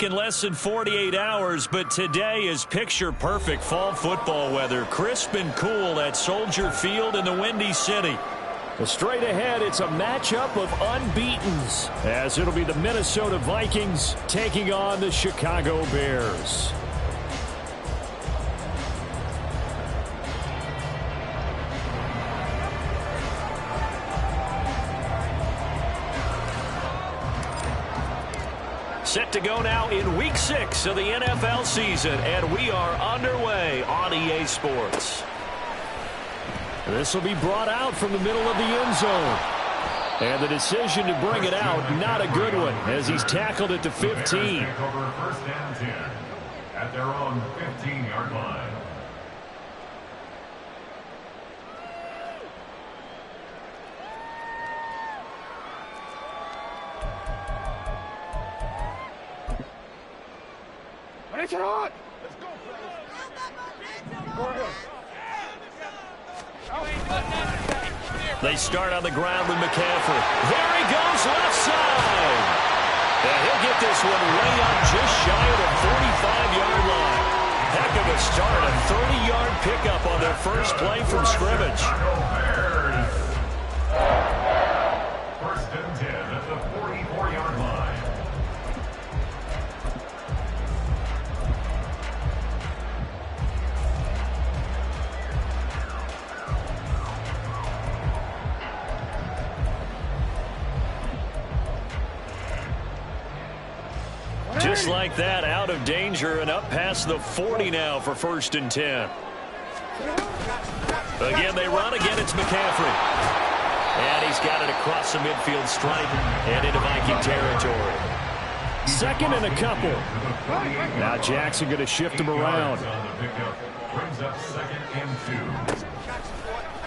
In less than 48 hours, but today is picture-perfect fall football weather. Crisp and cool at Soldier Field in the Windy City. Well, straight ahead, it's a matchup of unbeatens, as it'll be the Minnesota Vikings taking on the Chicago Bears. Set to go now in Week 6 of the NFL season, and we are underway on EA Sports. This will be brought out from the middle of the end zone. And the decision to bring it out, not a good one, as he's tackled at the 15. First and 10 at their own 15-yard line. Let's go, They start on the ground with McCaffrey. There he goes, left side. And he'll get this one way up just shy of the 45-yard line. Heck of a start, a 30-yard pickup on their first play from scrimmage. First and 10 at the 44-yard line. Just like that, out of danger and up past the 40 now for first and 10. Again, they run. Again, it's McCaffrey. And he's got it across the midfield stripe and into Viking territory. Second and a couple. Now Jackson going to shift him around. Brings up second and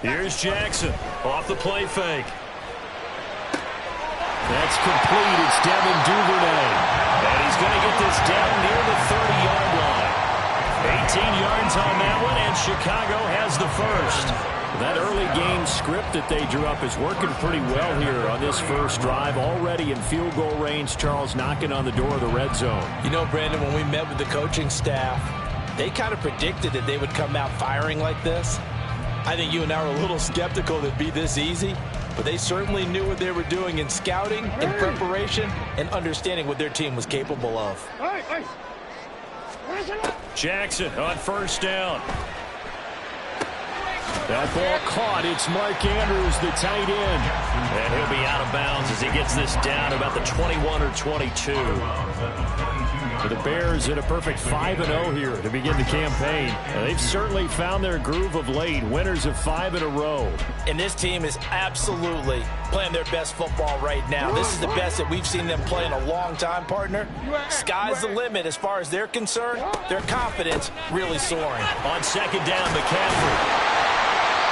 2. Here's Jackson off the play fake. That's complete. It's Devin Duvernay. And he's going to get this down near the 30-yard line. 18 yards on that one, and Chicago has the first. That early game script that they drew up is working pretty well here on this first drive. Already in field goal range, Charles knocking on the door of the red zone. You know, Brandon, when we met with the coaching staff, they kind of predicted that they would come out firing like this. I think you and I were a little skeptical that it'd be this easy. But they certainly knew what they were doing in scouting, in preparation, and understanding what their team was capable of. Jackson on first down. That ball caught. It's Mark Andrews, the tight end. And he'll be out of bounds as he gets this down about the 21 or 22. The Bears at a perfect 5-0 here to begin the campaign. They've certainly found their groove of late. Winners of 5 in a row. And this team is absolutely playing their best football right now. This is the best that we've seen them play in a long time, partner. Sky's the limit as far as they're concerned. Their confidence really soaring. On second down, McCaffrey.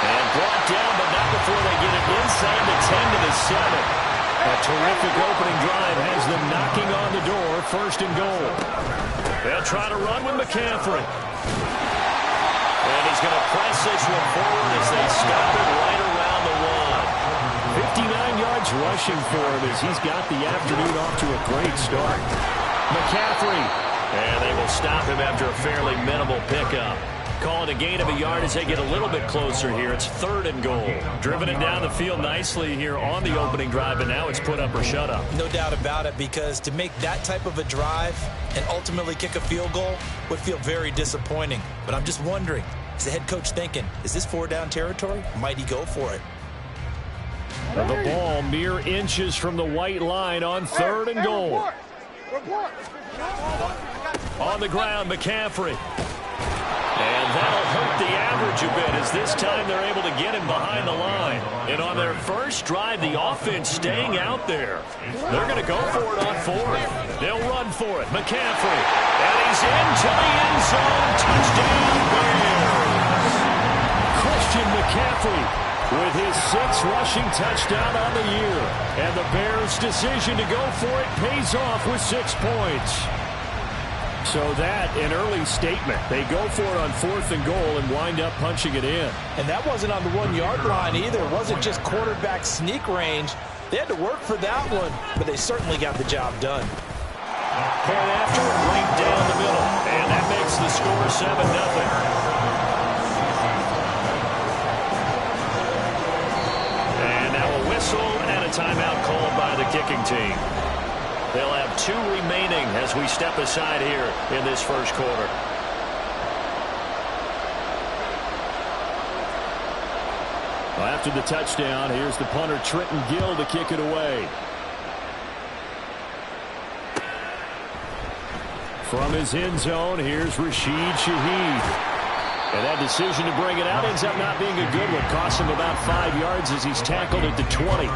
And brought down, but not before they get it inside the 10 to the 7. A terrific opening drive has them knocking on the door, first and goal. They'll try to run with McCaffrey. And he's going to press this one forward as they stop it right around the 1. 59 yards rushing for him as he's got the afternoon off to a great start. McCaffrey. And they will stop him after a fairly minimal pickup. Calling a gain of a yard as they get a little bit closer here. It's third and goal. Driven it down the field nicely here on the opening drive, and now it's put up or shut up. No doubt about it, because to make that type of a drive and ultimately kick a field goal would feel very disappointing. But I'm just wondering, is the head coach thinking, is this 4-down territory? Might he go for it? The ball mere inches from the white line on third and goal. On the ground, McCaffrey. And that'll hurt the average a bit as this time they're able to get him behind the line. And on their first drive, the offense staying out there. They're going to go for it on fourth. They'll run for it. McCaffrey. And he's into the end zone. Touchdown, Bears. Christian McCaffrey with his 6th rushing touchdown on the year. And the Bears' decision to go for it pays off with 6 points. So that, an early statement. They go for it on fourth and goal and wind up punching it in. And that wasn't on the 1-yard line either. It wasn't just quarterback sneak range. They had to work for that one, but they certainly got the job done. Point after, right down the middle. And that makes the score 7-0. And a timeout called by the kicking team. They'll have 2 remaining as we step aside here in this first quarter. Well, after the touchdown, here's the punter Trenton Gill to kick it away. From his end zone, here's Rashid Shaheed. And that decision to bring it out ends up not being a good one. Costs him about 5 yards as he's tackled at the 20.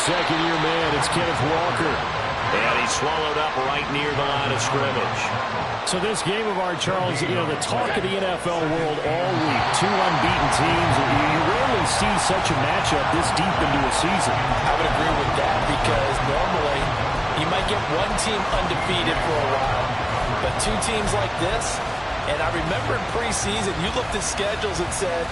Second-year man, it's Kenneth Walker. And he's swallowed up right near the line of scrimmage. So this game of our, Charles, you know, the talk of the NFL world all week. 2 unbeaten teams. You rarely see such a matchup this deep into a season. I would agree with that because normally you might get one team undefeated for a while. But 2 teams like this, and I remember in preseason, you looked at schedules and said,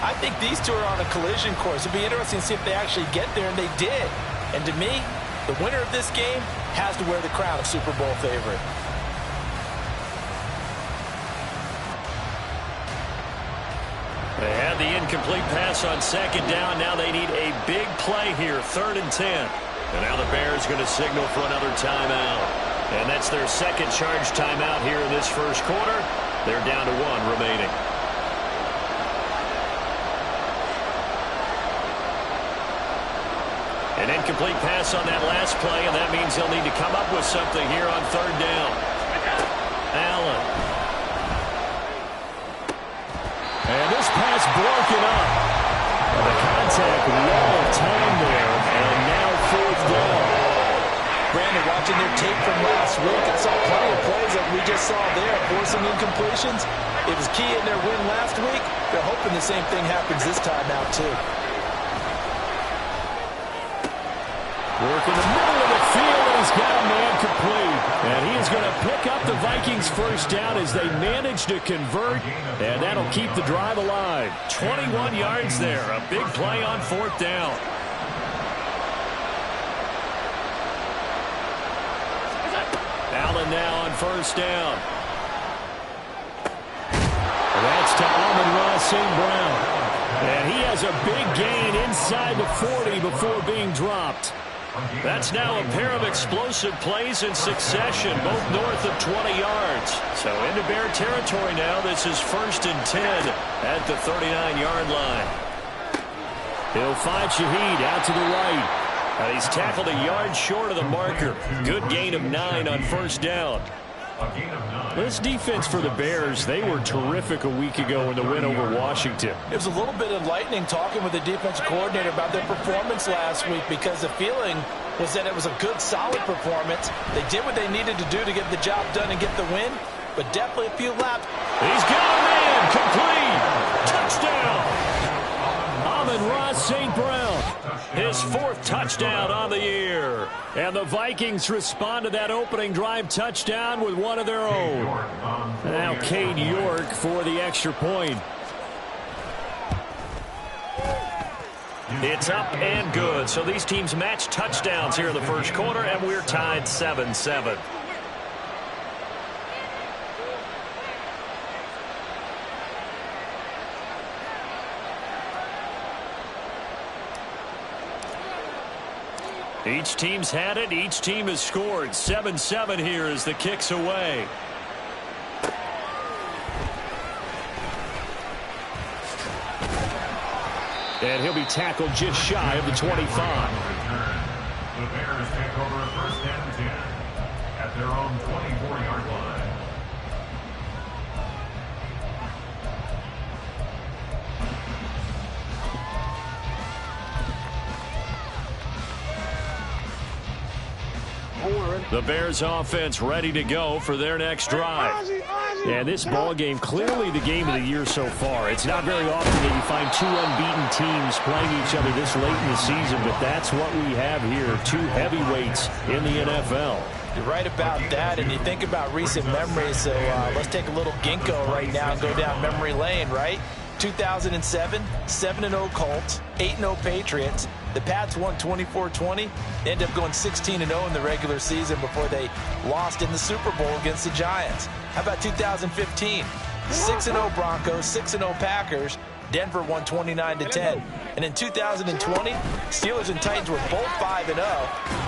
I think these 2 are on a collision course. It'd be interesting to see if they actually get there, and they did. And to me, the winner of this game has to wear the crown of Super Bowl favorite. They had the incomplete pass on second down. Now they need a big play here, 3rd and 10. And now the Bears going to signal for another timeout. And that's their second charge timeout here in this first quarter. They're down to 1 remaining. An incomplete pass on that last play, and that means they'll need to come up with something here on 3rd down. Allen. And this pass broken up. And the contact well timed there, and now 4th down. Brandon, watching their tape from last week, I saw plenty of plays that we just saw there, forcing incompletions. It was key in their win last week. They're hoping the same thing happens this time out, too. Work in the middle of the field, and he's got a man complete. And he is going to pick up the Vikings' first down as they manage to convert, and that'll keep the drive alive. 21 yards there, a big play on 4th down. Allen now on 1st down. That's to Amon-Ra St. Brown. And he has a big gain inside the 40 before being dropped. That's now a pair of explosive plays in succession, both north of 20 yards. So into Bear territory now. This is 1st and 10 at the 39-yard line. He'll find Shaheed out to the right. And he's tackled a yard short of the marker. Good gain of 9 on 1st down. This defense for the Bears, they were terrific a week ago in the win over Washington. It was a little bit enlightening talking with the defensive coordinator about their performance last week because the feeling was that it was a good, solid performance. They did what they needed to do to get the job done and get the win, but definitely a few laps. He's got a man complete. Touchdown. Amon-Ra St. Brown. His 4th touchdown on the year. And the Vikings respond to that opening drive touchdown with one of their own. Now Cade York for the extra point. It's up and good. So these teams match touchdowns here in the first quarter, and we're tied 7-7. Each team's had it. Each team has scored. 7-7 here as the kick's away. And he'll be tackled just shy of the 25. The Bears take over 1st and 10. at their own 24-yard line. The Bears offense ready to go for their next drive. And this ball game, clearly the game of the year so far. It's not very often that you find two unbeaten teams playing each other this late in the season, but that's what we have here, two heavyweights in the NFL. You're right about that, and you think about recent memories, so let's take a little ginkgo right now and go down memory lane, right? 2007, 7-0 Colts, 8-0 Patriots. The Pats won 24-20. They ended up going 16-0 in the regular season before they lost in the Super Bowl against the Giants. How about 2015? 6-0 Broncos, 6-0 Packers. Denver won 29-10. And in 2020, Steelers and Titans were both 5-0.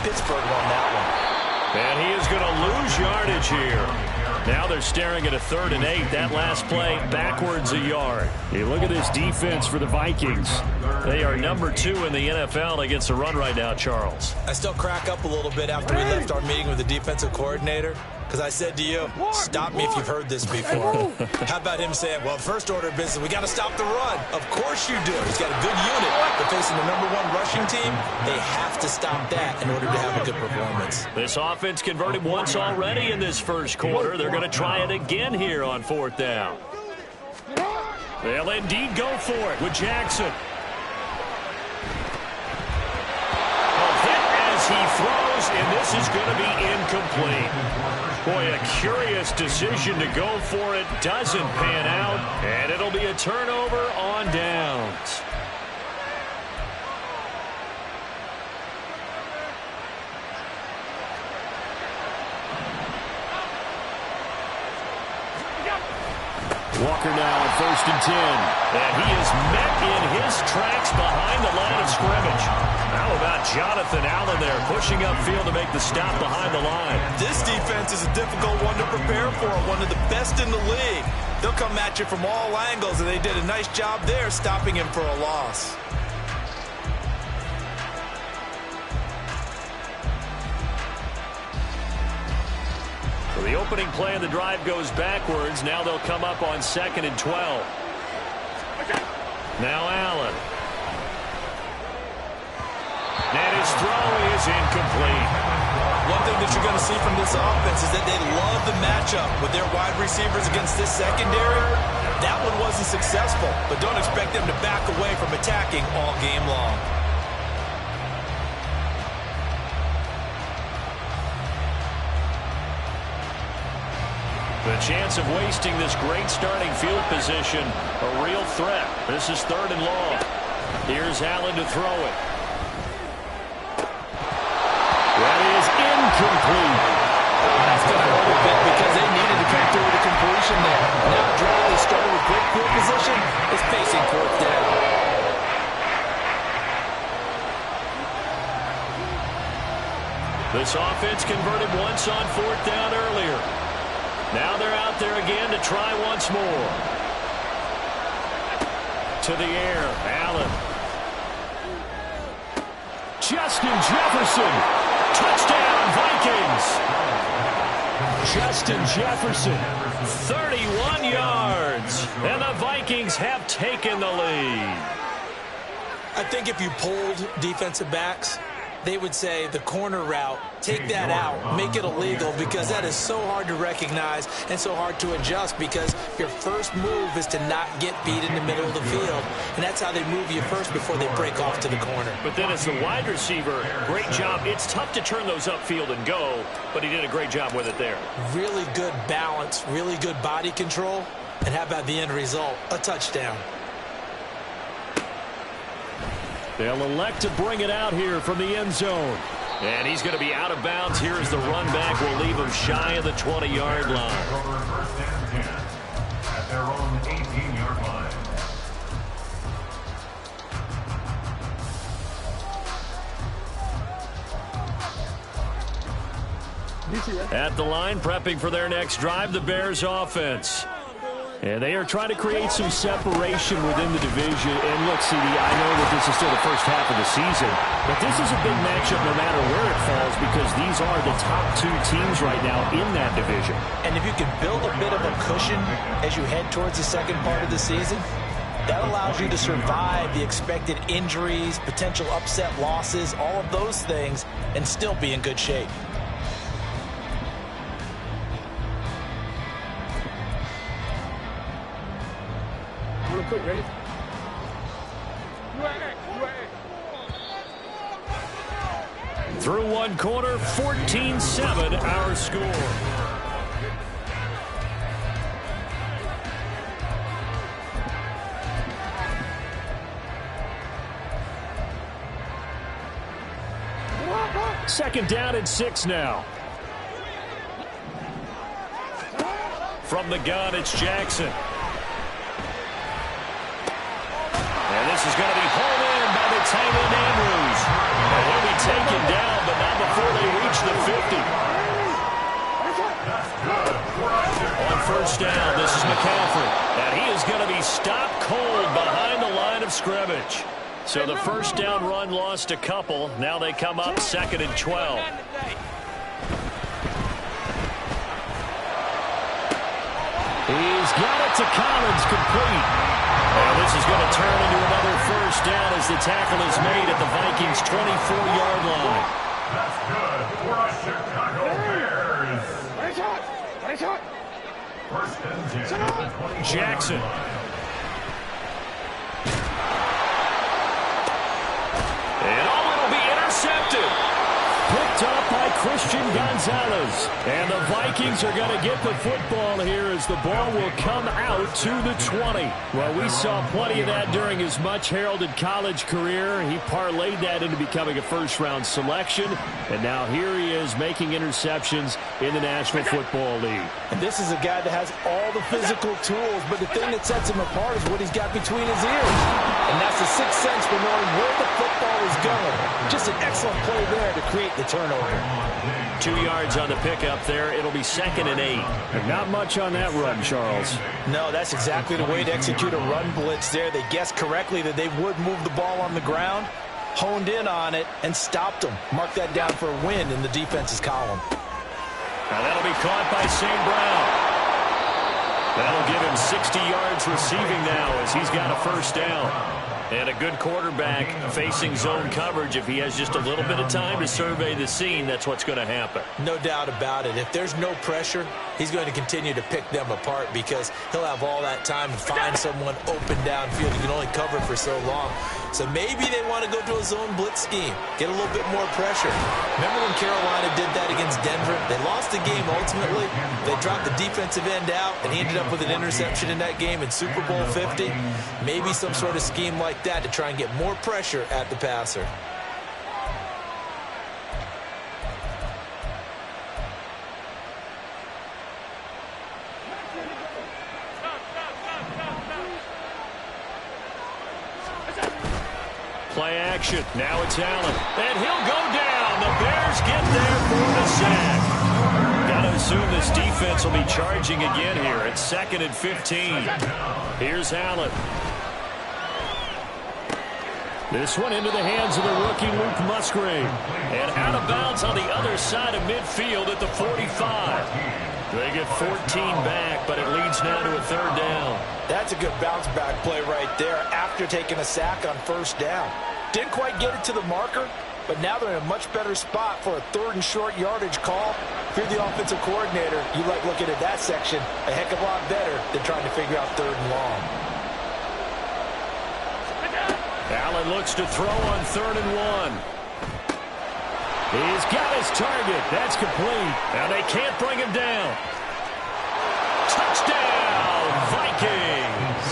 Pittsburgh won that one. And he is going to lose yardage here. Now they're staring at a 3rd and 8. That last play backwards a yard. Hey, look at this defense for the Vikings. They are number 2 in the NFL against the run right now, Charles. I still crack up a little bit after we left our meeting with the defensive coordinator, because I said to you, stop me if you've heard this before. How about him saying, well, first order of business, we got to stop the run. Of course you do. He's got a good unit. They're facing the #1 rushing team. They have to stop that in order to have a good performance. This offense converted once already in this first quarter. They're going to try it again here on 4th down. They'll indeed go for it with Jackson. He throws, and this is going to be incomplete. Boy, a curious decision to go for it. Doesn't pan out, and it'll be a turnover on downs. Walker now on 1st and 10. And he is met in his tracks behind the line of scrimmage. How about Jonathan Allen there pushing upfield to make the stop behind the line? This defense is a difficult one to prepare for, one of the best in the league. They'll come at you from all angles, and they did a nice job there stopping him for a loss. So the opening play of the drive goes backwards. Now they'll come up on 2nd and 12. Now Allen. And his throw is incomplete. One thing that you're going to see from this offense is that they love the matchup with their wide receivers against this secondary. That one wasn't successful, but don't expect them to back away from attacking all game long. The chance of wasting this great starting field position, a real threat. This is 3rd and long. Here's Allen to throw it. That is incomplete. That's going to hurt a bit because they needed to come through with a completion there. Now a drive they started with great field position is facing 4th down. This offense converted once on 4th down earlier. Now they're out there again to try once more. To the air, Allen. Justin Jefferson. Touchdown, Vikings. Justin Jefferson, 31 yards. And the Vikings have taken the lead. I think if you polled defensive backs, they would say the corner route, take that out, make it illegal, because that is so hard to recognize and so hard to adjust, because your first move is to not get beat in the middle of the field. And that's how they move you first before they break off to the corner. But then as the wide receiver, great job. It's tough to turn those upfield and go, but he did a great job with it there. Really good balance, really good body control. And how about the end result? A touchdown. They'll elect to bring it out here from the end zone. And he's going to be out of bounds here as the run back will leave him shy of the 20-yard line. Over 1st and 10 at their own 18-yard line. At the line, prepping for their next drive, the Bears offense. And they are trying to create some separation within the division. And look, CD, I know that this is still the first half of the season, but this is a big matchup no matter where it falls because these are the top two teams right now in that division. And if you can build a bit of a cushion as you head towards the second part of the season, that allows you to survive the expected injuries, potential upset losses, all of those things, and still be in good shape. Quick, ready? Through one quarter, 14-7 our score. Second down and 6 now. From the gun, it's Jackson. And this is going to be hauled in by the tight end Andrews. And he'll be taken down, but not before they reach the 50. On first down, this is McCaffrey. And he is going to be stopped cold behind the line of scrimmage. So the first down run lost a couple. Now they come up 2nd and 12. He's got it to Collins, complete. And this is going to turn into another first down as the tackle is made at the Vikings' 24-yard line. That's good for the Chicago Bears. First and 10 at the 24. Jackson. And it'll be intercepted. Picked up by Christian Gonzalez. And the Vikings are going to get the football here as the ball will come out to the 20. Well, we saw plenty of that during his much-heralded college career. He parlayed that into becoming a first-round selection. And now here he is making interceptions in the National Football League. And this is a guy that has all the physical tools, but the thing that sets him apart is what he's got between his ears. And that's the sixth sense for knowing where the football is going. Just an excellent play there to create the turnover. 2 yards on the pickup there. It'll be 2nd and 8. And not much on that run, Charles. No, that's exactly the way to execute a run blitz there. They guessed correctly that they would move the ball on the ground, honed in on it, and stopped them. Mark that down for a win in the defense's column. Now that'll be caught by St. Brown. That'll give him 60 yards receiving now as he's got a first down. And a good quarterback facing zone coverage. If he has just a little bit of time to survey the scene, that's what's going to happen. No doubt about it. If there's no pressure, he's going to continue to pick them apart because he'll have all that time to find someone open downfield. He can only cover for so long. So maybe they want to go to a zone blitz scheme, get a little bit more pressure. Remember when Carolina did that against Denver? They lost the game ultimately. They dropped the defensive end out, and he ended up with an interception in that game in Super Bowl 50. Maybe some sort of scheme like that to try and get more pressure at the passer. Play action. Now it's Allen. And he'll go down. The Bears get there for the sack. Got to assume this defense will be charging again here. It's 2nd and 15. Here's Allen. This one into the hands of the rookie Luke Musgrave. And out of bounds on the other side of midfield at the 45. They get 14 back, but it leads now to a 3rd down. That's a good bounce back play right there after taking a sack on first down. Didn't quite get it to the marker, but now they're in a much better spot for a 3rd and short yardage call. If you're the offensive coordinator, you like looking at that section a heck of a lot better than trying to figure out 3rd and long. Allen looks to throw on 3rd and 1. He's got his target. That's complete. Now they can't bring him down. Touchdown, Vikings.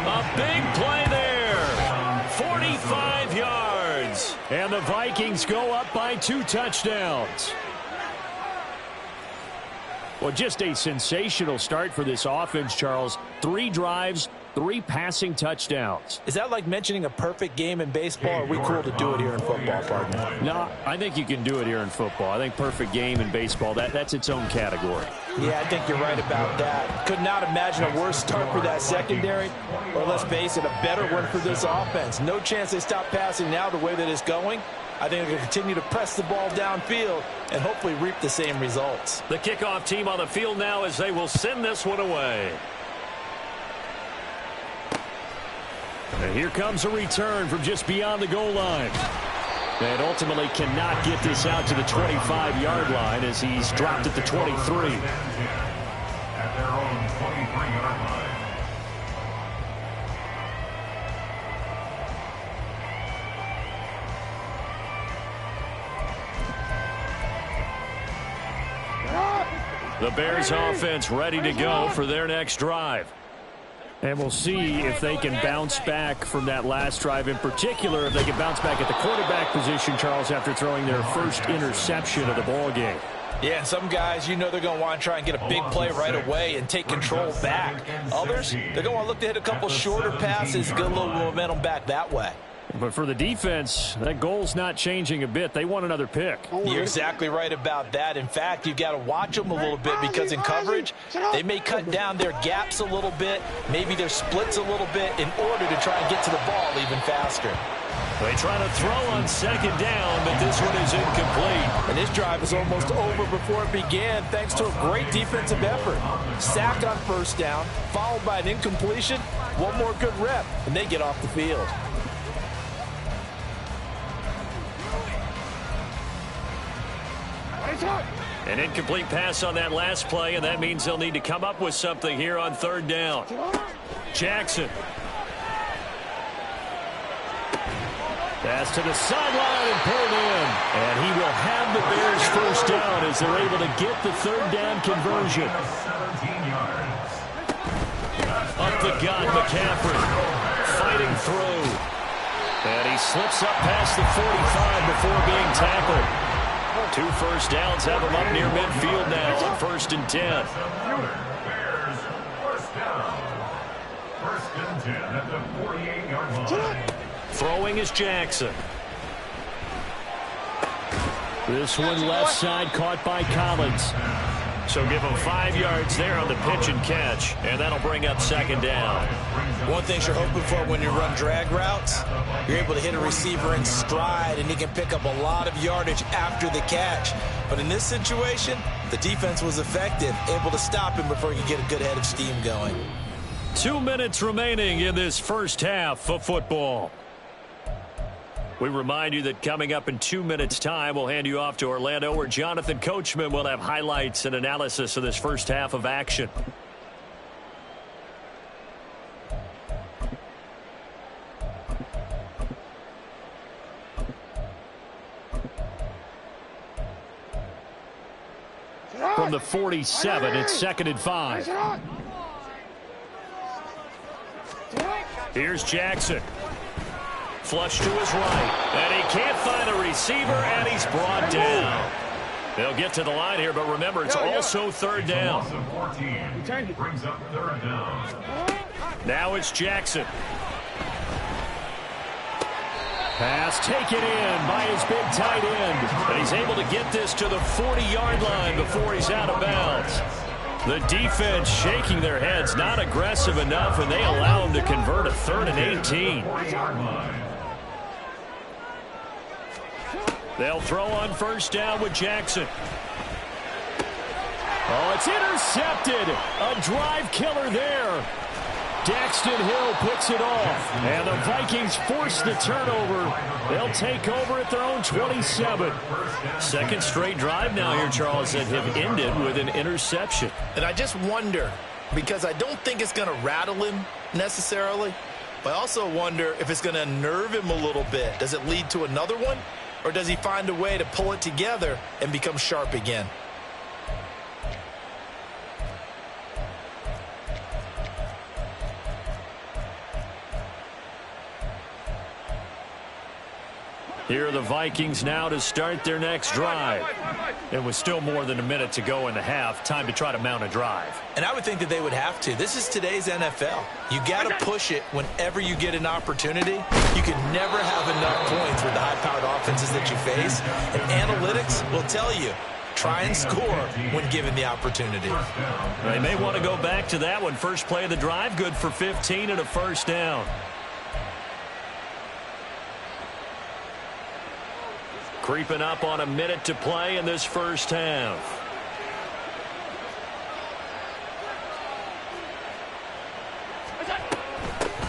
A big play there. 45 yards. And the Vikings go up by 2 touchdowns. Well, just a sensational start for this offense, Charles. 3 drives, 3 passing touchdowns. Is that like mentioning a perfect game in baseball, or are we cool to do it here in football, partner? No, I think you can do it here in football. I think perfect game in baseball, that's its own category. Yeah, I think you're right about that. Could not imagine a worse start for that secondary, or let's face it, a better one for this offense. No chance they stop passing now the way that it's going. I think they're going to continue to press the ball downfield and hopefully reap the same results. The kickoff team on the field now as they will send this one away. And here comes a return from just beyond the goal line. And ultimately cannot get this out to the 25-yard line as he's dropped at the 23. At their own 23-yard line. The Bears offense ready to go for their next drive. And we'll see if they can bounce back from that last drive, in particular, if they can bounce back at the quarterback position, Charles, after throwing their first interception of the ball game. Yeah, and some guys, you know they're going to want to try and get a big play right away and take control back. Others, they're going to want to look to hit a couple shorter passes, get a little momentum back that way. But for the defense, that goal's not changing a bit. They want another pick. You're exactly right about that. In fact, you've got to watch them a little bit because in coverage, they may cut down their gaps a little bit, maybe their splits a little bit in order to try and get to the ball even faster. They try to throw on second down, but this one is incomplete. And this drive is almost over before it began thanks to a great defensive effort. Sack on first down, followed by an incompletion, one more good rep, and they get off the field. An incomplete pass on that last play, and that means they'll need to come up with something here on third down. Jackson. Pass to the sideline and pulled in. And he will have the Bears first down as they're able to get the third down conversion. 17 yards. Up the gut, McCaffrey. Fighting through. And he slips up past the 45 before being tackled. 2 first downs have him up near midfield now on 1st and 10. Bears first down. 1st and 10 at the 48-yard line. Throwing is Jackson. This one left side caught by Collins. So give him 5 yards there on the pitch and catch, and that'll bring up second down. One thing you're hoping for when you run drag routes, you're able to hit a receiver in stride, and he can pick up a lot of yardage after the catch. But in this situation, the defense was effective, able to stop him before he could get a good head of steam going. 2 minutes remaining in this first half of football. We remind you that coming up in 2 minutes' time, we'll hand you off to Orlando, where Jonathan Coachman will have highlights and analysis of this first half of action. From the 47, it's 2nd and 5. Here's Jackson. Flush to his right, and he can't find a receiver, and he's brought down. They'll get to the line here, but remember, it's also third down. Brings up third down. Now it's Jackson. Pass taken in by his big tight end. And he's able to get this to the 40-yard line before he's out of bounds. The defense shaking their heads, not aggressive enough, and they allow him to convert a 3rd and 18. They'll throw on first down with Jackson. Oh, it's intercepted. A drive killer there. Daxton Hill picks it off. And the Vikings force the turnover. They'll take over at their own 27. Second straight drive now here, Charles, that have ended with an interception. And I just wonder, because I don't think it's going to rattle him necessarily, but I also wonder if it's going to unnerve him a little bit. Does it lead to another one? Or does he find a way to pull it together and become sharp again? Here are the Vikings now to start their next drive. And with still more than a minute to go in the half, time to try to mount a drive. And I would think that they would have to. This is today's NFL. You got to push it whenever you get an opportunity. You can never have enough points with the high-powered offenses that you face. And analytics will tell you, try and score when given the opportunity. They may want to go back to that one. First play of the drive, good for 15 and a first down. Creeping up on a minute to play in this first half.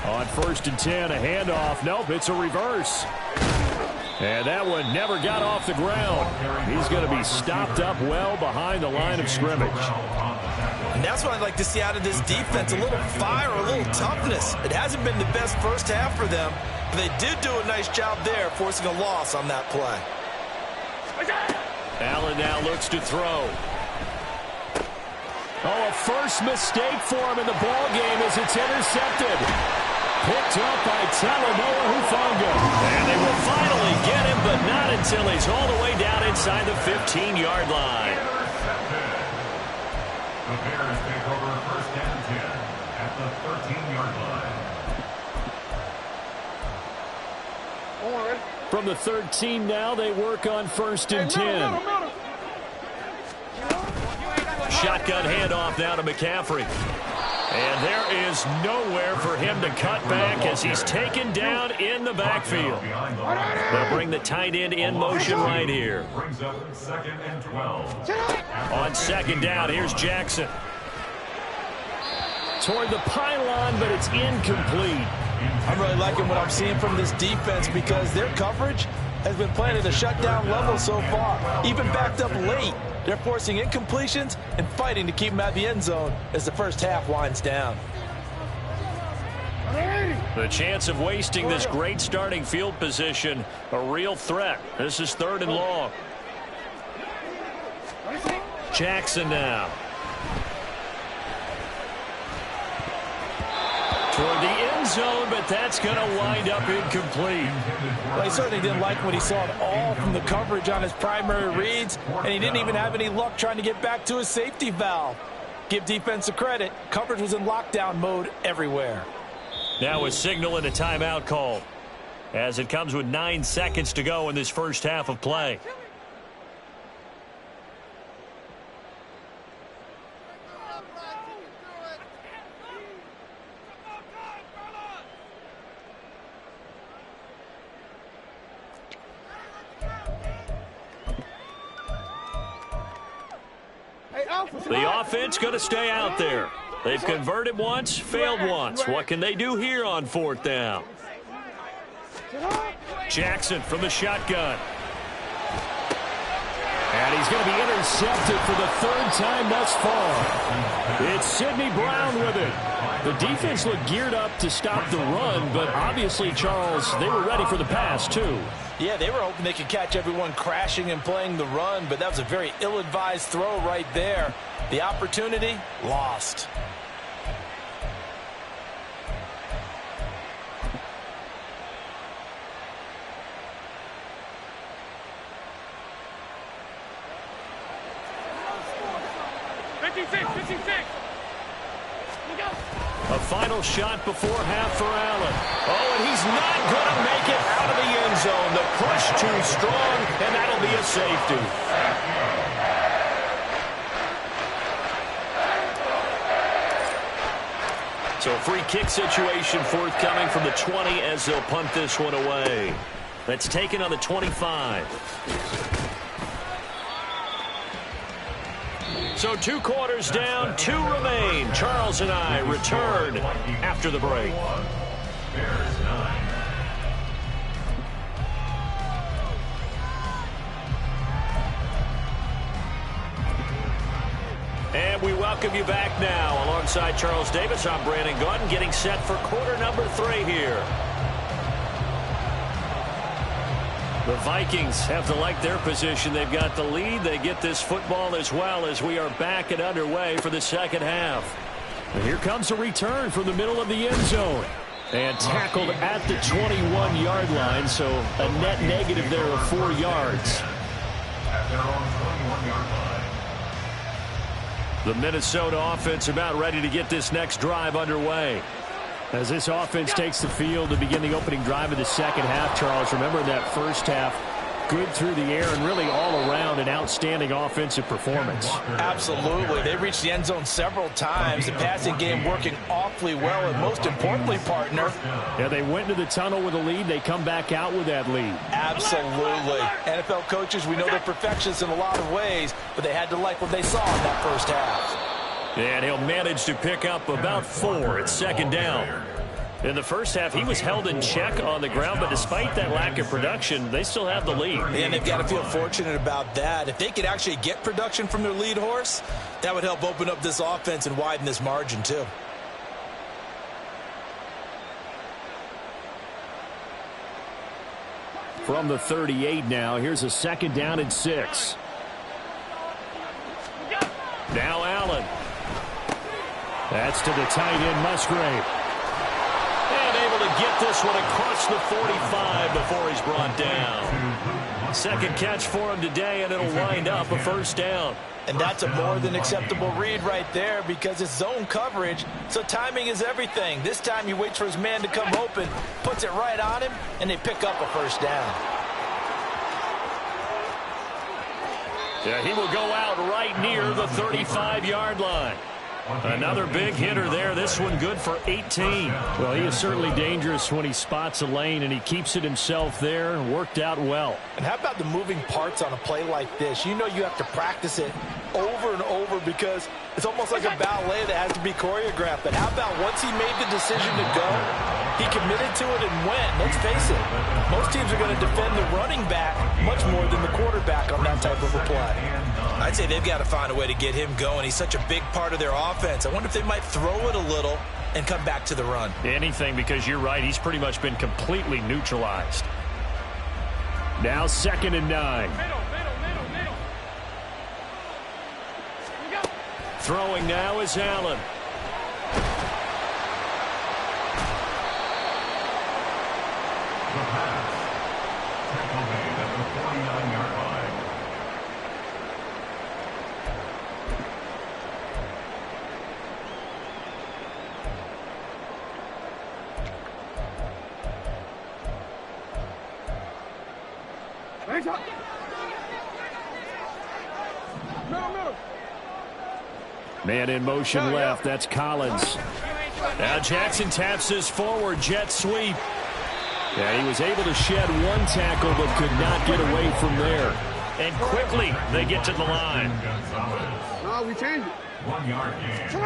On 1st and 10, a handoff. Nope, it's a reverse. And that one never got off the ground. He's going to be stopped up well behind the line of scrimmage. And that's what I'd like to see out of this defense, a little fire, a little toughness. It hasn't been the best first half for them, but they did do a nice job there, forcing a loss on that play. Allen now looks to throw. Oh, a first mistake for him in the ball game as it's intercepted. Picked up by Talanoa Hufanga. And they will finally get him, but not until he's all the way down inside the 15-yard line. The Bears take over 1st and 10 at the 13-yard line. From the 13 now, they work on 1st and 10. Shotgun handoff now to McCaffrey. And there is nowhere for him to cut back as he's taken down in the backfield. They'll bring the tight end in motion right here. Brings up 2nd and 12. On 2nd down, here's Jackson. Toward the pylon, but it's incomplete. I'm really liking what I'm seeing from this defense because their coverage has been playing at a shutdown level so far. Even backed up late, they're forcing incompletions and fighting to keep them at the end zone as the first half winds down. The chance of wasting this great starting field position, a real threat. This is 3rd and long. Jackson now. Toward the end zone, but that's going to wind up incomplete. Well, he certainly didn't like what he saw at all from the coverage on his primary reads, and he didn't even have any luck trying to get back to his safety valve. Give defense a credit. Coverage was in lockdown mode everywhere. Now a signal and a timeout call as it comes with 9 seconds to go in this first half of play. The offense going to stay out there. They've converted once, failed once. What can they do here on 4th down? Jackson from the shotgun. And he's going to be intercepted for the 3rd time thus far. It's Sidney Brown with it. The defense looked geared up to stop the run, but obviously, Charles, they were ready for the pass, too. Yeah, they were hoping they could catch everyone crashing and playing the run, but that was a very ill-advised throw right there. The opportunity, lost. A final shot before half for Allen. Oh, and he's not going to make it out of the end zone. The push too strong, and that'll be a safety. So a free kick situation forthcoming from the 20 as they'll punt this one away. That's taken on the 25. So 2 quarters down, 2 remain. Charles and I return after the break. Bears 9. And we welcome you back now. Alongside Charles Davis, I'm Brandon Gaudin, getting set for quarter number 3 here. The Vikings have to like their position. They've got the lead. They get this football as well as we are back and underway for the second half. And here comes a return from the middle of the end zone. And tackled at the 21-yard line, so a net negative there of 4 yards. At their own 21-yard line. The Minnesota offense about ready to get this next drive underway. As this offense takes the field to begin the opening drive of the second half, Charles, remember in that first half, good through the air and really all around an outstanding offensive performance. Absolutely. They reached the end zone several times. The passing game working awfully well, and most importantly, partner. Yeah, they went into the tunnel with a lead. They come back out with that lead. Absolutely. NFL coaches, we know they're perfectionists in a lot of ways, but they had to like what they saw in that first half. And he'll manage to pick up about 4 at second down. In the first half, he was held in check on the ground, but despite that lack of production, they still have the lead. And they've got to feel fortunate about that. If they could actually get production from their lead horse, that would help open up this offense and widen this margin too. From the 38 now, here's a second down and 6. Now Allen. That's to the tight end, Musgrave. And able to get this one across the 45 before he's brought down. Second catch for him today, and it'll wind up a first down. And that's a more than acceptable read right there because it's zone coverage, so timing is everything. This time he waits for his man to come open, puts it right on him, and they pick up a first down. Yeah, he will go out right near the 35-yard line. Another big hitter there. This one good for 18. Well, he is certainly dangerous when he spots a lane, and he keeps it himself there and worked out well. And how about the moving parts on a play like this? You know you have to practice it over and over because it's almost like a ballet that has to be choreographed. But how about once he made the decision to go, he committed to it and went. Let's face it, most teams are going to defend the running back much more than the quarterback on that type of a play. I'd say they've got to find a way to get him going. He's such a big part of their offense. I wonder if they might throw it a little and come back to the run. Anything, because you're right. He's pretty much been completely neutralized. Now 2nd and 9. Throwing now is Allen. The pass. Tackle made at the 49-yard line. Man in motion left. That's Collins. Now Jackson taps this forward jet sweep. Yeah, he was able to shed one tackle but could not get away from there. And quickly they get to the line. No, we changed it. 1 yard gain.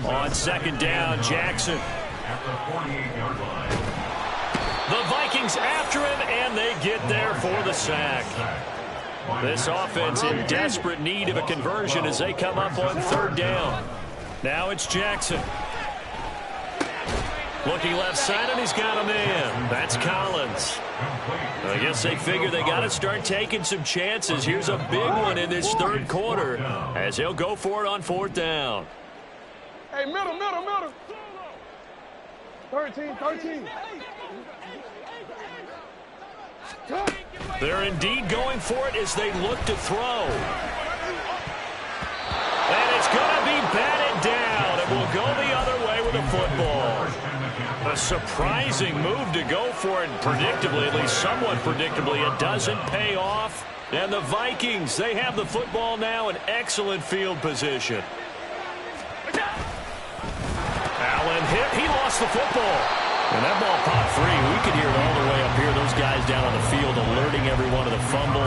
On second down, Jackson. At the 48-yard line. The Vikings after him, and they get there for the sack. This offense in desperate need of a conversion as they come up on third down. Now it's Jackson. Looking left side, and he's got a man. That's Collins. I guess they figure they got to start taking some chances. Here's a big one in this third quarter as he'll go for it on fourth down. Hey, middle. 13. They're indeed going for it as they look to throw. And it's going to be batted down. It will go the other way with the football. A surprising move to go for it. Predictably, at least somewhat predictably, it doesn't pay off. And the Vikings, they have the football now in excellent field position. Allen hit. He lost the football. And that ball popped free. We could hear it all the way up here. Those guys down on the field alerting everyone of the fumble.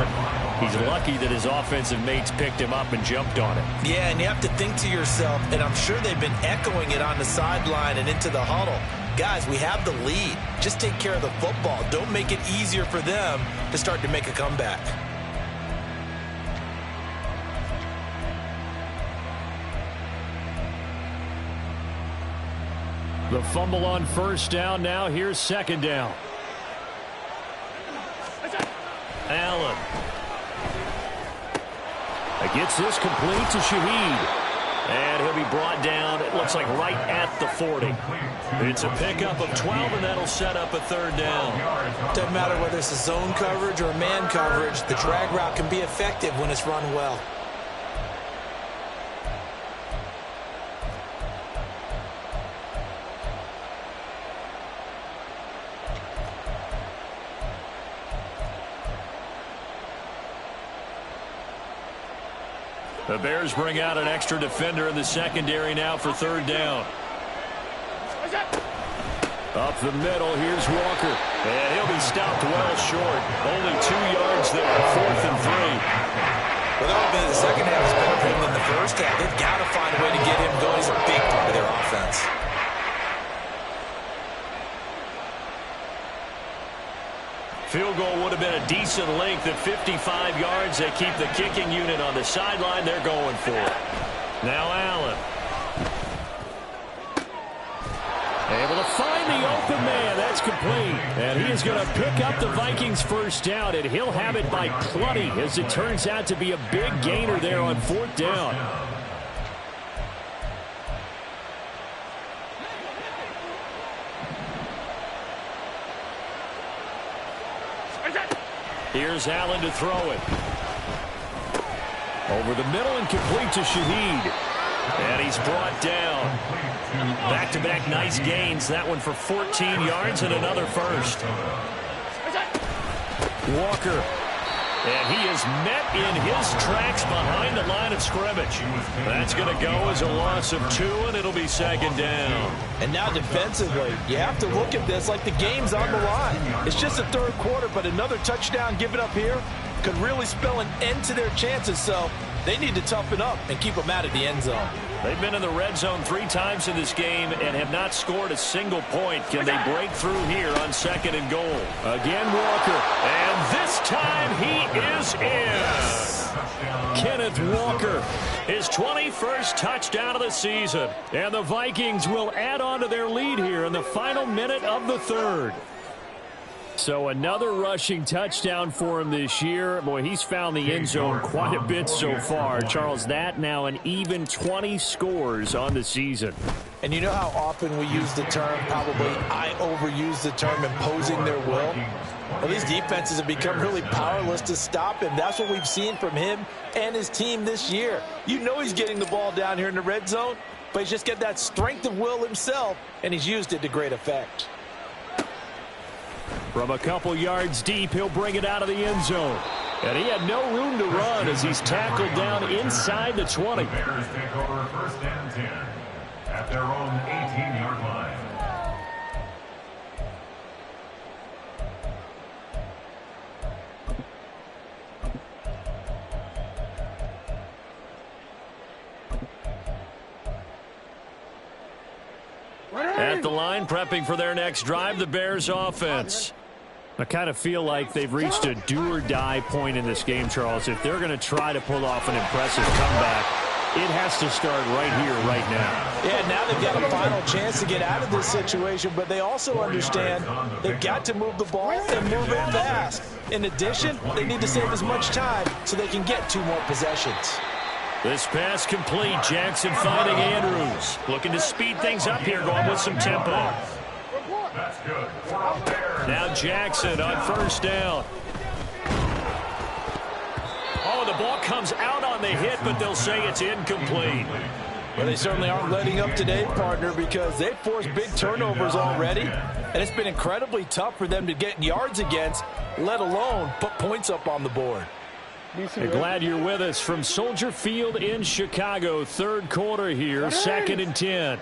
He's lucky that his offensive mates picked him up and jumped on it. Yeah, and you have to think to yourself, and I'm sure they've been echoing it on the sideline and into the huddle. Guys, we have the lead. Just take care of the football. Don't make it easier for them to start to make a comeback. The fumble on first down. Now here's second down. Allen. Gets this complete to Shaheed. And he'll be brought down, it looks like right at the 40. It's a pickup of 12, and that'll set up a third down. Doesn't matter whether it's a zone coverage or man coverage, the drag route can be effective when it's run well. The Bears bring out an extra defender in the secondary now for third down. Up the middle, here's Walker. And he'll be stopped well short. Only 2 yards there, 4th and 3. Well, that'll be the second half is better for him than the first half. They've got to find a way to get him going. He's a big part of their offense. Field goal would have been a decent length at 55 yards. They keep the kicking unit on the sideline. They're going for it. Now Allen. Able to find the open man. That's complete. And he is going to pick up the Vikings first down, and he'll have it by plenty as it turns out to be a big gainer there on 4th down. Here's Allen to throw it. Over the middle and complete to Shaheed. And he's brought down. Back-to-back nice gains. That one for 14 yards and another first. Walker. And he is met in his tracks behind the line of scrimmage. That's going to go as a loss of 2, and it'll be second down. And now defensively, you have to look at this like the game's on the line. It's just the third quarter, but another touchdown given up here could really spell an end to their chances. So they need to toughen up and keep them out of the end zone. They've been in the red zone 3 times in this game and have not scored a single point. Can they break through here on 2nd and goal? Again, Walker. And this time he is in. Kenneth Walker, his 21st touchdown of the season. And the Vikings will add on to their lead here in the final minute of the third. So another rushing touchdown for him this year. Boy, he's found the end zone quite a bit so far. Charles, that now an even 20 scores on the season. And you know how often we use the term, probably I overuse the term, imposing their will? Well, these defenses have become really powerless to stop him. That's what we've seen from him and his team this year. You know he's getting the ball down here in the red zone, but he's just got that strength of will himself, and he's used it to great effect. From a couple yards deep, he'll bring it out of the end zone. And he had no room to run as he's tackled down inside the 20. The Bears take over 1st and 10 at their own 18-yard line. At the line, prepping for their next drive, the Bears offense. I kind of feel like they've reached a do-or-die point in this game, Charles. If they're going to try to pull off an impressive comeback, it has to start right here, right now. Yeah, now they've got a final chance to get out of this situation, but they also understand they've got to move the ball and move it fast. In addition, they need to save as much time so they can get 2 more possessions. This pass complete. Jackson finding Andrews. Looking to speed things up here, going with some tempo. That's good. Now Jackson on 1st down. Oh, the ball comes out on the hit, but they'll say it's incomplete. Well, they certainly aren't letting up today, partner, because they've forced big turnovers already, and it's been incredibly tough for them to get yards against, let alone put points up on the board. Glad you're with us from Soldier Field in Chicago. Third quarter here, 2nd and 10.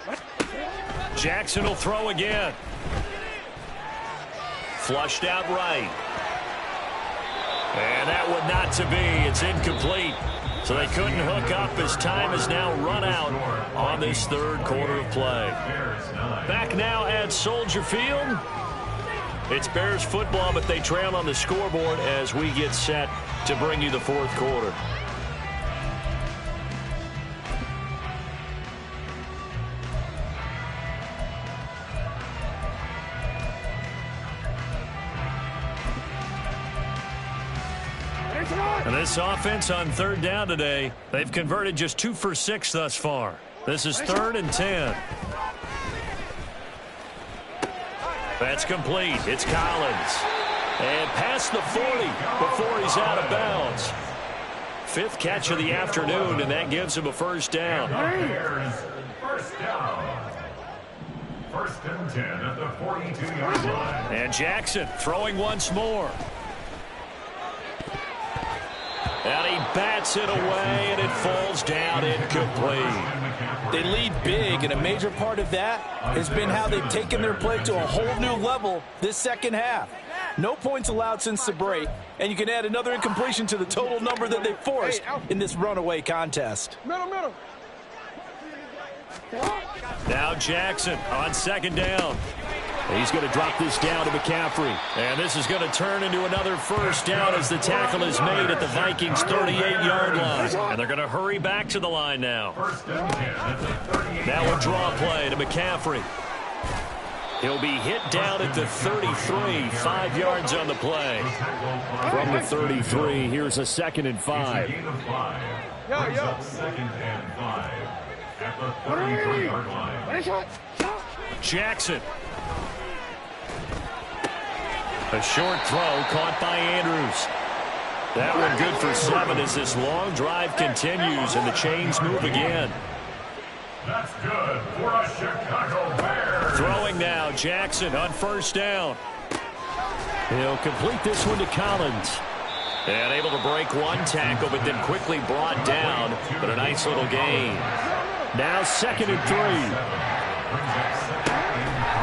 Jackson will throw again. Flushed out right. And that one not to be. It's incomplete. So they couldn't hook up as time has now run out on this third quarter of play. Back now at Soldier Field. It's Bears football, but they trail on the scoreboard as we get set to bring you the 4th quarter. And this offense on third down today, they've converted just 2 for 6 thus far. This is 3rd and 10. That's complete. It's Collins. And past the 40 before he's out of bounds. 5th catch of the afternoon, and that gives him a first down. First down. 1st and 10 at the 42-yard line. And Jackson throwing once more. And he bats it away, and it falls down incomplete. They lead big, and a major part of that has been how they've taken their play to a whole new level this second half. No points allowed since the break, and you can add another incompletion to the total number that they forced in this runaway contest. Middle. Now Jackson on 2nd down. He's going to drop this down to McCaffrey. And this is going to turn into another first down as the tackle is made at the Vikings' 38-yard line. And they're going to hurry back to the line now. Now a draw play to McCaffrey. He'll be hit down at the 33, 5 yards on the play. From the 33, here's a 2nd and 5. Yeah. 2nd and 5 at the 33-yard line. Jackson. A short throw caught by Andrews. That one good for 7 as this long drive continues and the chains move again. That's good for a Chicago Bears. Throwing now, Jackson on 1st down. He'll complete this one to Collins. And able to break one tackle, but then quickly brought down. But a nice little gain. Now 2nd and 3.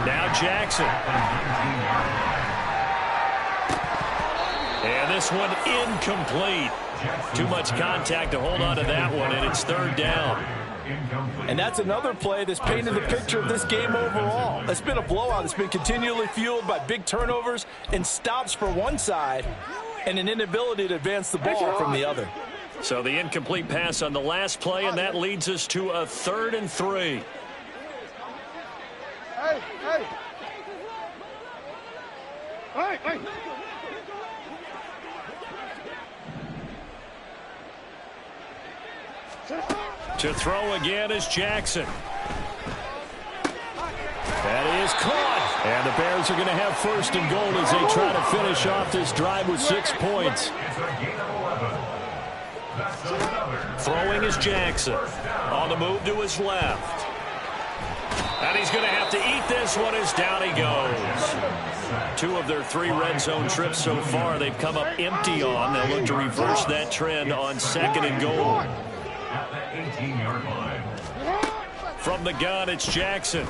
Now Jackson. And this one incomplete. Too much contact to hold on to that one, and it's 3rd down. And that's another play that's painted the picture of this game overall. It's been a blowout. It's been continually fueled by big turnovers and stops for one side and an inability to advance the ball from the other. So the incomplete pass on the last play, and that leads us to a 3rd and 3. Hey. To throw again is Jackson. That is caught. And the Bears are going to have 1st and goal as they try to finish off this drive with 6 points. Throwing is Jackson. On the move to his left. And he's going to have to eat this one as down he goes. 2 of their 3 red zone trips so far they've come up empty on. They'll look to reverse that trend on 2nd and goal. At the 18-yard line. From the gun, it's Jackson.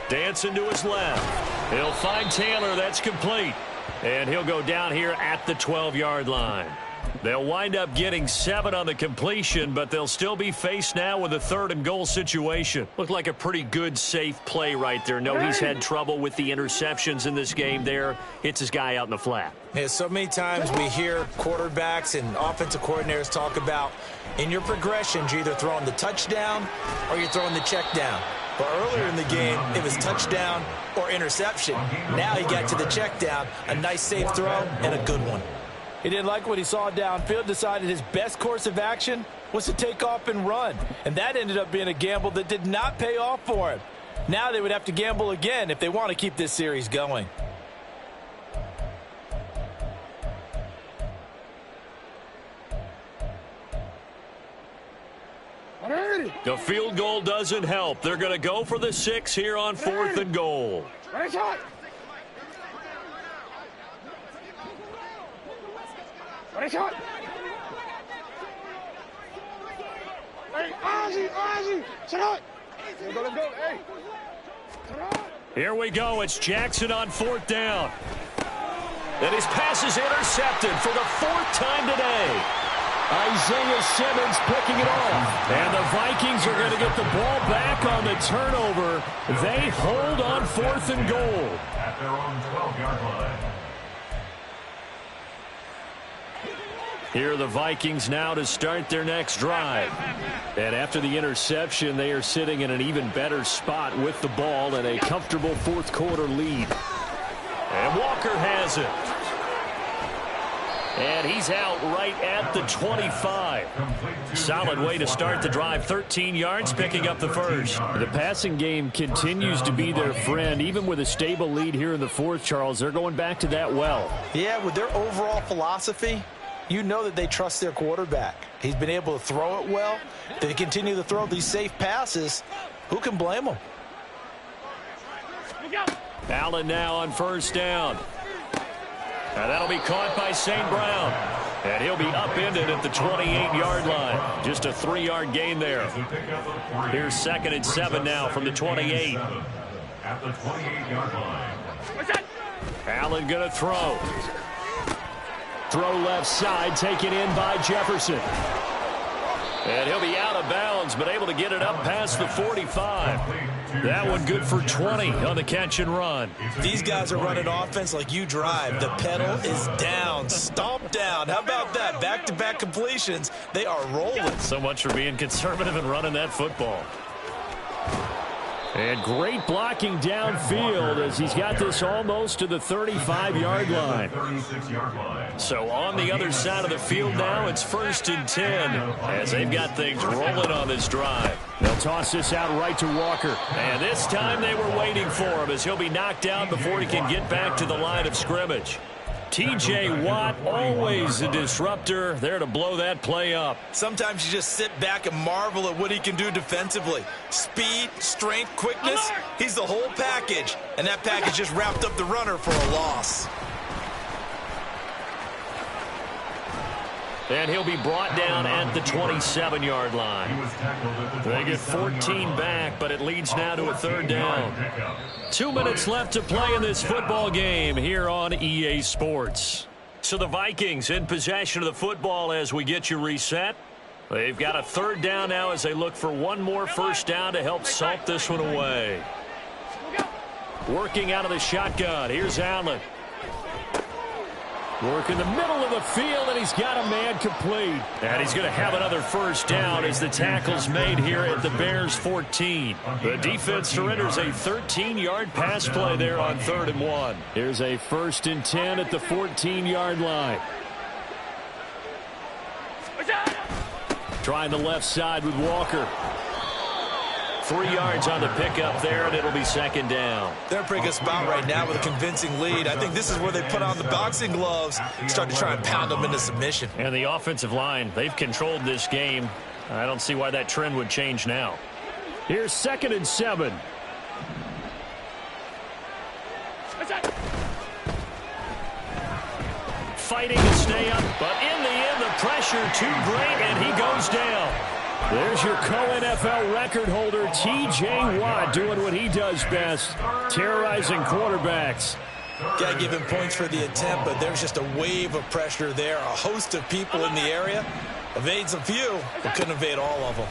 Dancing to his left. He'll find Taylor. That's complete. And he'll go down here at the 12-yard line. They'll wind up getting 7 on the completion, but they'll still be faced now with a 3rd and goal situation. Looked like a pretty good, safe play right there. No, he's had trouble with the interceptions in this game there. Hits his guy out in the flat. Yeah, so many times we hear quarterbacks and offensive coordinators talk about in your progressions, you're either throwing the touchdown or you're throwing the check down. But earlier in the game, it was touchdown or interception. Now he got to the check down, a nice safe throw and a good one. He didn't like what he saw downfield, decided his best course of action was to take off and run. And that ended up being a gamble that did not pay off for him. Now they would have to gamble again if they want to keep this series going. The field goal doesn't help. They're going to go for the 6 here on 4th and goal. Here we go. It's Jackson on 4th down. And his pass is intercepted for the 4th time today. Isaiah Simmons picking it off. And the Vikings are going to get the ball back on the turnover. They hold on 4th and goal. At their own 12-yard line. Here are the Vikings now to start their next drive. And after the interception, they are sitting in an even better spot with the ball and a comfortable 4th quarter lead. And Walker has it. And he's out right at the 25. Solid way to start the drive. 13 yards, picking up the first. The passing game continues to be their friend. Even with a stable lead here in the fourth, Charles, they're going back to that well. Yeah, with their overall philosophy, you know that they trust their quarterback. He's been able to throw it well. They continue to throw these safe passes. Who can blame them? Allen now on first down. And that'll be caught by St. Brown. And he'll be upended at the 28-yard line. Just a 3-yard gain there. Here's 2nd and 7 now from the 28. At the 28-yard line. Allen going to throw. Throw left side, taken in by Jefferson. And he'll be out of bounds, but able to get it up past the 45. That one good for 20 on the catch and run. These guys are running offense like you drive. The pedal is down, stomp down. How about that? Back-to-back completions. They are rolling. So much for being conservative and running that football. And great blocking downfield as he's got this almost to the 35-yard line. So on the other side of the field now, it's 1st and 10 as they've got things rolling on this drive. They'll toss this out right to Walker. And this time they were waiting for him as he'll be knocked down before he can get back to the line of scrimmage. T.J. Watt, always a disruptor, there to blow that play up. Sometimes you just sit back and marvel at what he can do defensively. Speed, strength, quickness, he's the whole package. And that package just wrapped up the runner for a loss. And he'll be brought down at the 27-yard line. They get 14 back, but it leads now to a 3rd down. 2 minutes left to play in this football game here on EA Sports. So the Vikings in possession of the football as we get you reset. They've got a 3rd down now as they look for one more first down to help salt this one away. Working out of the shotgun. Here's Allen. Work in the middle of the field, and he's got a man complete. And he's going to have another first down as the tackle's made here at the Bears 14. The defense surrenders a 13-yard pass play there on 3rd and 1. Here's a 1st and 10 at the 14-yard line. Trying the left side with Walker. 3 yards on the pickup there, and it'll be 2nd down. They're in a pretty good spot right now with a convincing lead. I think this is where they put on the boxing gloves and start to try and pound them into submission. And the offensive line, they've controlled this game. I don't see why that trend would change now. Here's 2nd and 7. Fighting to stay up, but in the end, the pressure too great, and he goes down. There's your co-NFL record holder, T.J. Watt, doing what he does best, terrorizing quarterbacks. Got to give him points for the attempt, but there's just a wave of pressure there. A host of people in the area. Evades a few, but couldn't evade all of them.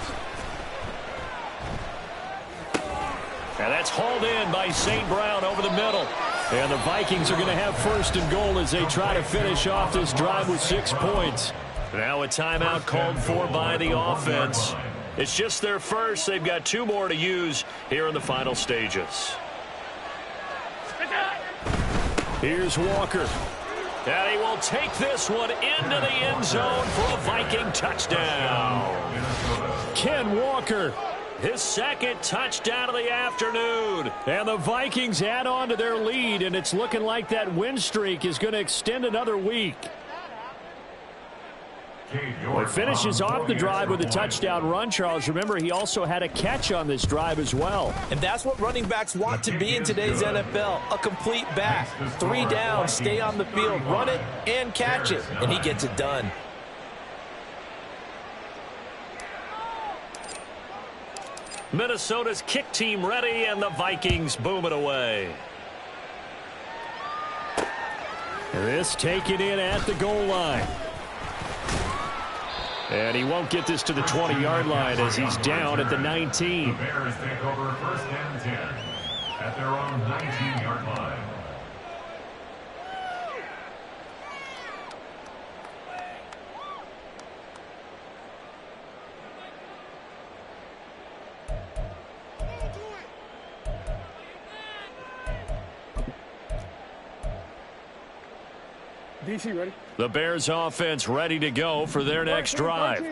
And that's hauled in by St. Brown over the middle. And the Vikings are going to have 1st and goal as they try to finish off this drive with 6 points. Now a timeout called for by the offense. It's just their first. They've got 2 more to use here in the final stages. Here's Walker. And he will take this one into the end zone for a Viking touchdown. Ken Walker. His 2nd touchdown of the afternoon. And the Vikings add on to their lead, and it's looking like that win streak is going to extend another week. He finishes off the drive with a touchdown run, Charles. Remember, he also had a catch on this drive as well. And that's what running backs want to be in today's NFL, a complete back. 3 down, stay on the field, run it, and catch it. And he gets it done. Minnesota's kick team ready, and the Vikings boom it away. This taken in at the goal line. And he won't get this to the 20-yard line as he's down at the 19. The Bears take over 1st and 10 at their own 19-yard line. DC, ready? The Bears offense ready to go for their next drive.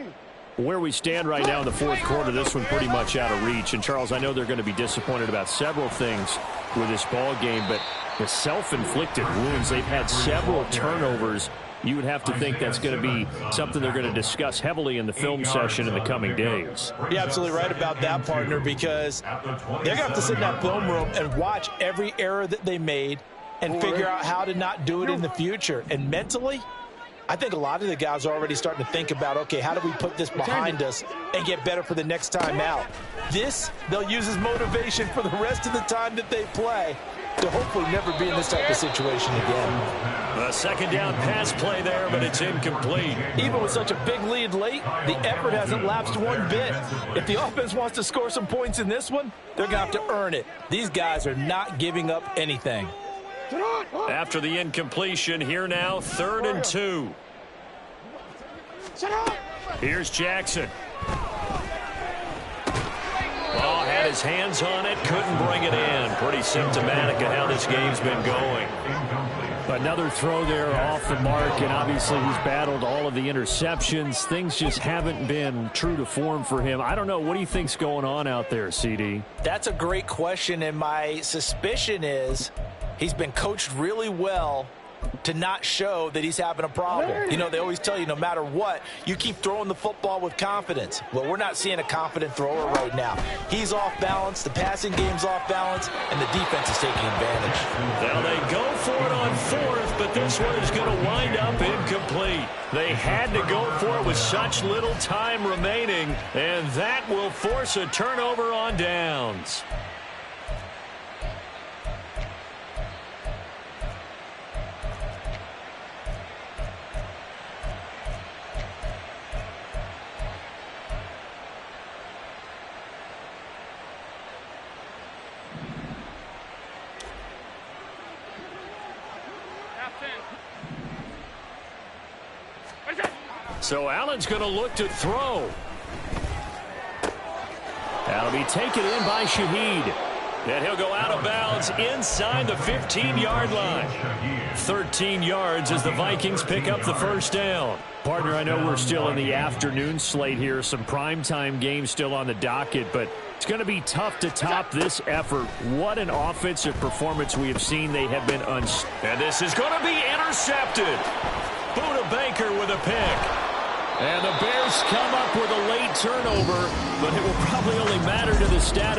Where we stand right now in the fourth quarter, this one pretty much out of reach. And, Charles, I know they're going to be disappointed about several things with this ball game, but the self-inflicted wounds, they've had several turnovers. You would have to think that's going to be something they're going to discuss heavily in the film session in the coming days. You're absolutely right about that, partner, because they're going to have to sit in that film room and watch every error that they made and figure out how to not do it in the future. And mentally, I think a lot of the guys are already starting to think about, okay, how do we put this behind us and get better for the next time out? This, they'll use as motivation for the rest of the time that they play to hopefully never be in this type of situation again. A second down pass play there, but it's incomplete. Even with such a big lead late, the effort hasn't lapsed one bit. If the offense wants to score some points in this one, they're going to have to earn it. These guys are not giving up anything. After the incompletion, here now, 3rd and 2. Here's Jackson. Oh, had his hands on it, couldn't bring it in. Pretty symptomatic of how this game's been going. Another throw there off the mark, and obviously he's battled all of the interceptions. Things just haven't been true to form for him. I don't know. What do you think's going on out there, CD? That's a great question, and my suspicion is he's been coached really well to not show that he's having a problem. You know, they always tell you no matter what, you keep throwing the football with confidence. Well, we're not seeing a confident thrower right now. He's off balance, the passing game's off balance, and the defense is taking advantage. Now they go for it on 4th, but this one is going to wind up incomplete. They had to go for it with such little time remaining, and that will force a turnover on downs. So Allen's going to look to throw. That'll be taken in by Shaheed. And he'll go out of bounds inside the 15-yard line. 13 yards as the Vikings pick up the first down. Partner, I know we're still in the afternoon slate here. Some primetime games still on the docket, but it's going to be tough to top this effort. What an offensive performance we have seen. They have been And this is going to be intercepted. Buda Baker with a pick. And the Bears come up with a late turnover, but it will probably only matter to the status.